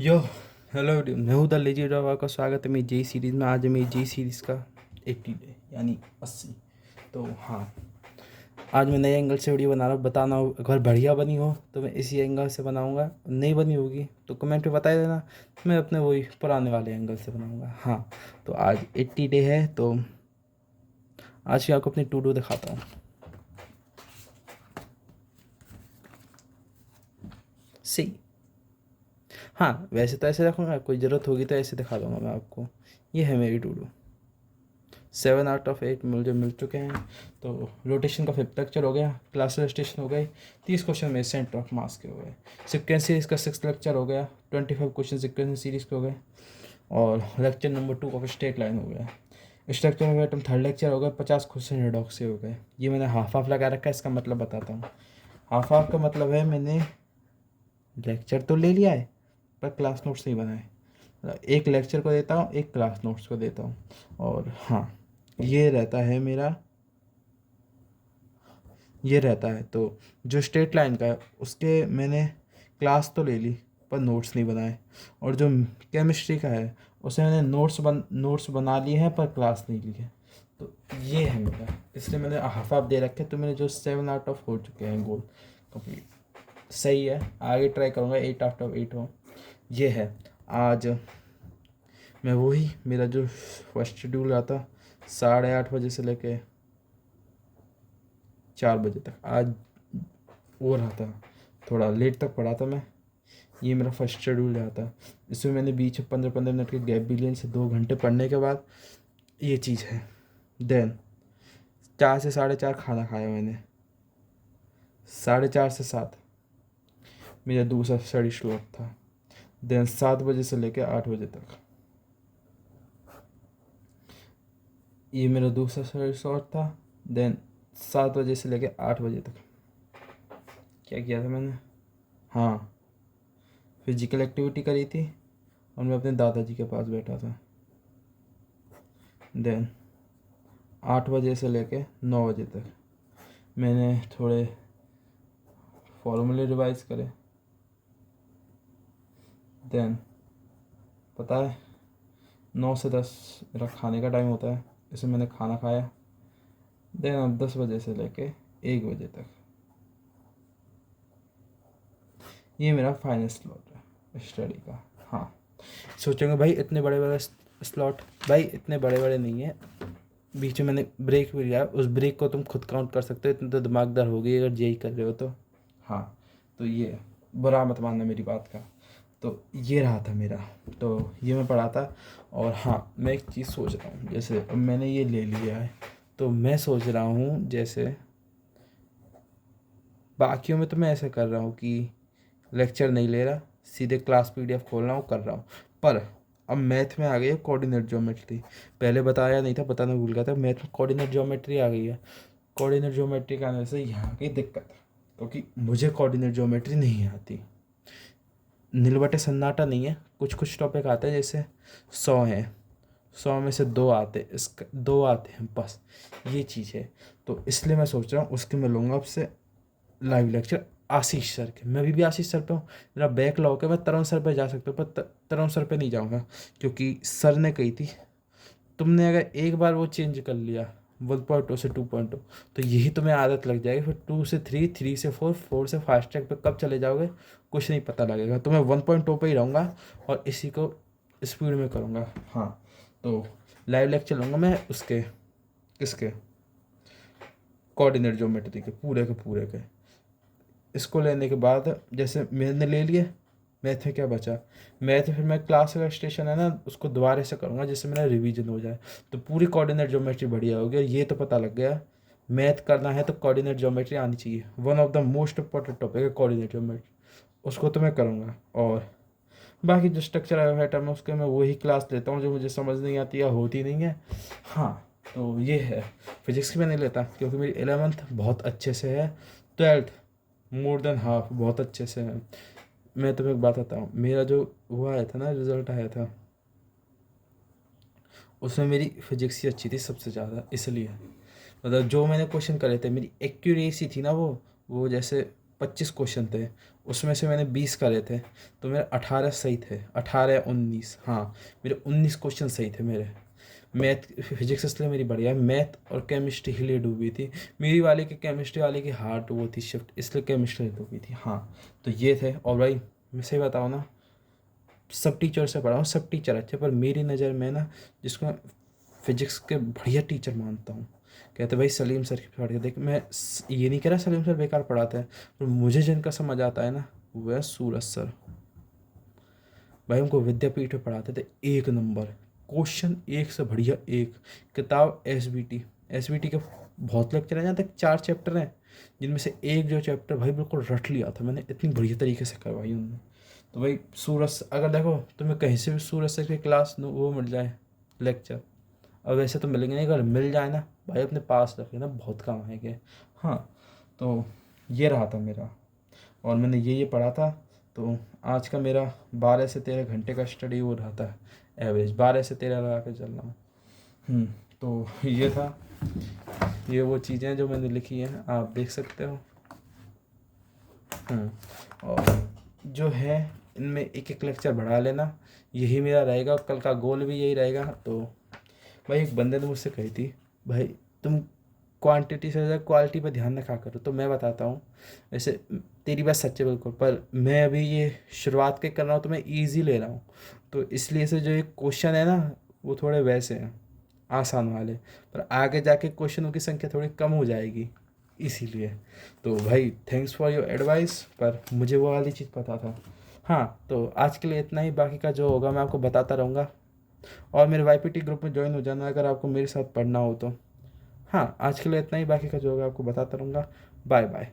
यो hello, मैं हूँ the legend of का स्वागत है मेरी जी सीरीज़ में। आज है मेरी जी सीरीज़ का 80 डे यानी 80। तो हाँ, आज मैं नए एंगल से वीडियो बना रहा हूँ। बताना हो अगर बढ़िया बनी हो तो मैं इसी एंगल से बनाऊँगा, नहीं बनी होगी तो कमेंट में बता ही देना, मैं अपने वही पुराने वाले एंगल से बनाऊँगा। हाँ, तो आज 80 डे है तो आज भी आपको अपनी टू डू दिखाता हूँ। सही। हाँ, वैसे तो ऐसे रखूँगा, कोई ज़रूरत होगी तो ऐसे दिखा दूँगा मैं आपको। ये है मेरी टू डू। 7 आउट ऑफ 8 मुझे मिल चुके हैं। तो रोटेशन का 5th लेक्चर हो गया, क्लास रजिस्ट्रेशन हो गई, 30 क्वेश्चन मेरे सेंटर ऑफ मास के हो गए। सीक्वेंस सीरीज़ का 6th लेक्चर हो गया, 25 क्वेश्चन सीक्वेंस सीरीज़ के हो गए। और लेक्चर नंबर 2 का स्ट्रेट लाइन हो गया। स्ट्रक्चर हो गया, 3rd लेक्चर हो गया, 50 क्वेश्चन रिडॉक्स से हो गए। ये मैंने हाफ हाफ लगा रखा है, इसका मतलब बताता हूँ। हाफ हाफ का मतलब है मैंने लेक्चर तो ले लिया है पर क्लास नोट्स नहीं बनाए। एक लेक्चर को देता हूँ, एक क्लास नोट्स को देता हूँ। और हाँ, ये रहता है मेरा, ये रहता है। तो जो स्ट्रेट लाइन का है उसके मैंने क्लास तो ले ली पर नोट्स नहीं बनाए। और जो केमिस्ट्री का है उसे मैंने नोट्स बना लिए हैं पर क्लास नहीं ली है। तो ये है मेरा, इसलिए मैंने हाफ हाफ दे रखे। तो मेरे जो 7 आउट ऑफ हो चुके हैं गोल कंप्लीट। सही है, आगे ट्राई करूँगा 8 आउट ऑफ 8 हो। ये है आज मैं वही, मेरा जो फर्स्ट शेड्यूल रहा था 8:30 बजे से लेके 4 बजे तक, आज वो रहा था, थोड़ा लेट तक पढ़ा था मैं। ये मेरा फर्स्ट शेड्यूल रहा था। इसमें मैंने बीच में 15-15 मिनट के गैप भी लिए, से 2 घंटे पढ़ने के बाद ये चीज़ है। देन 4 से 4:30 खाना खाया मैंने, 4:30 से 7 मेरा दूसरा स्टडी स्लॉट था। देन 7 बजे से लेकर 8 बजे तक ये मेरा दूसरा स्टडी स्लॉट था। देन 7 बजे से लेकर 8 बजे तक क्या किया था मैंने, हाँ, फिजिकल एक्टिविटी करी थी और मैं अपने दादाजी के पास बैठा था। देन 8 बजे से लेके 9 बजे तक मैंने थोड़े फॉर्मूले रिवाइज करे। देन पता है 9 से 10 मेरा खाने का टाइम होता है, इसमें मैंने खाना खाया। देन अब 10 बजे से लेके 1 बजे तक ये मेरा फाइनल स्लॉट है स्टडी का। हाँ, सोचेंगे भाई इतने बड़े बड़े स्लॉट, भाई इतने बड़े बड़े नहीं है। बीच में मैंने ब्रेक भी लिया, उस ब्रेक को तुम खुद काउंट कर सकते हो, इतनी तो दिमागदार होगी अगर जेई कर रहे हो तो। हाँ, तो ये बुरा मत मानना मेरी बात का। तो ये रहा था मेरा, तो ये मैं पढ़ा था। और हाँ, मैं एक चीज़ सोच रहा हूँ, जैसे अब मैंने ये ले लिया है तो मैं सोच रहा हूँ, जैसे बाकियों में तो मैं ऐसे कर रहा हूँ कि लेक्चर नहीं ले रहा, सीधे क्लास पीडीएफ खोल रहा हूँ, कर रहा हूँ। पर अब मैथ में आ गई है कोऑर्डिनेट ज्योमेट्री। पहले बताया नहीं था, बताना भूल गया था, मैथ में कोऑर्डिनेट ज्योमेट्री आ गई है। कोऑर्डिनेट ज्योमेट्री के आने से यहाँ की दिक्कत है, क्योंकि मुझे कोऑर्डिनेट ज्योमेट्री नहीं आती। नीलबटे सन्नाटा नहीं है, कुछ कुछ टॉपिक आते हैं, जैसे 100 हैं, 100 में से 2 आते, इसका 2 आते हैं बस, ये चीज़ है। तो इसलिए मैं सोच रहा हूँ उसके मैं लूँगा आपसे लाइव लेक्चर आशीष सर के। मैं अभी भी आशीष सर पे हूँ, मेरा बैकलॉग है, मैं तरुण सर पे जा सकता हूँ पर तरुण सर पे नहीं जाऊँगा, क्योंकि सर ने कही थी तुमने अगर एक बार वो चेंज कर लिया 1.2 से 2.2 तो यही तुम्हें आदत लग जाएगी, फिर 2 से 3, 3 से 4, 4 से फास्ट ट्रैक पे कब चले जाओगे कुछ नहीं पता लगेगा। तो मैं 1.2 पे ही रहूँगा और इसी को स्पीड में करूँगा। हाँ, तो लाइव लेक्चर लूँगा मैं उसके, किसके, कोऑर्डिनेट ज्योमेट्री के पूरे के। इसको लेने के बाद जैसे मैंने ले लिए, मैथ में क्या बचा, मैथ फिर मैं क्लास का स्टेशन है ना उसको दोबारा से करूँगा जिससे मेरा रिवीजन हो जाए। तो पूरी कोऑर्डिनेट ज्योमेट्री बढ़िया होगी। और ये तो पता लग गया, मैथ करना है तो कोऑर्डिनेट ज्योमेट्री आनी चाहिए। One of the most important topic है कोऑर्डिनेट ज्योमेट्री, उसको तो मैं करूँगा। और बाकी जो स्ट्रक्चर है मैं उसके मैं वही क्लास लेता हूँ जो मुझे समझ नहीं आती या होती नहीं है। हाँ, तो ये है। फिजिक्स की मैं नहीं लेता क्योंकि मेरी 11th बहुत अच्छे से है, 12th मोर देन हाफ बहुत अच्छे से है। मैं तुम्हें एक बात बताता हूँ, मेरा जो वो आया था ना, रिजल्ट आया था, उसमें मेरी फिजिक्स ही अच्छी थी सबसे ज़्यादा, इसलिए मतलब जो मैंने क्वेश्चन करे थे मेरी एक्यूरेसी थी ना, वो जैसे 25 क्वेश्चन थे, उसमें से मैंने 20 करे थे, तो मेरे 18 सही थे, 18 या 19, हाँ मेरे 19 क्वेश्चन सही थे मेरे। मैथ फिजिक्स इसलिए मेरी बढ़िया है, मैथ और केमिस्ट्री के लिए डूबी थी मेरी वाले की, केमिस्ट्री वाले की हार्ट वो थी शिफ्ट, इसलिए केमिस्ट्री डूबी थी। हाँ तो ये थे। और भाई मैं सही बताऊँ ना, सब टीचर से पढ़ा हूँ, सब टीचर अच्छे, पर मेरी नज़र में ना जिसको मैं फिजिक्स के बढ़िया टीचर मानता हूँ, कहते भाई सलीम सर की पढ़ के देख। मैं ये नहीं कह रहा सलीम सर बेकार पढ़ाते हैं, पर मुझे जिनका समझ आता है ना वो है सूरज सर। भाई हमको विद्यापीठ में पढ़ाते थे एक नंबर, क्वेश्चन एक से बढ़िया एक। किताब एस बी टी के बहुत लेक्चर हैं, जहाँ तक 4 चैप्टर हैं, जिनमें से एक जो चैप्टर भाई बिल्कुल रट लिया था मैंने, इतनी बढ़िया तरीके से करवाई उन्होंने। तो भाई सूरज, अगर देखो तुम्हें कहीं से भी सूरज सर की क्लास वो मिल जाए लेक्चर, और वैसे तो मिलेंगे नहीं, अगर मिल जाए ना भाई अपने पास रख लेना, बहुत काम आएंगे। हाँ तो ये रहा था मेरा, और मैंने ये पढ़ा था। तो आज का मेरा 12 से 13 घंटे का स्टडी वो रहा था, एवरेज 12 से 13 लगा के चल रहा हूँ। तो ये था, ये वो चीज़ें जो मैंने लिखी हैं आप देख सकते हो। और जो है इनमें एक एक लेक्चर बढ़ा लेना, यही मेरा रहेगा, कल का गोल भी यही रहेगा। तो भाई एक बंदे ने मुझसे कही थी, भाई तुम क्वांटिटी से ज़्यादा क्वालिटी पे ध्यान रखा करो। तो मैं बताता हूँ, वैसे तेरी बात सच्ची बिल्कुल, पर मैं अभी ये शुरुआत के कर रहा हूँ तो मैं इजी ले रहा हूँ, तो इसलिए से जो एक क्वेश्चन है ना वो थोड़े वैसे हैं आसान वाले, पर आगे जाके क्वेश्चनों की संख्या थोड़ी कम हो जाएगी इसीलिए। तो भाई थैंक्स फॉर योर एडवाइस, पर मुझे वो वाली चीज़ पता था। हाँ तो आज के लिए इतना ही, बाकी का जो होगा मैं आपको बताता रहूँगा। और मेरे वाईपीटी ग्रुप में ज्वाइन हो जाना अगर आपको मेरे साथ पढ़ना हो तो। हाँ आज के लिए इतना ही, बाकी का जो होगा आपको बताता रहूँगा। Bye bye.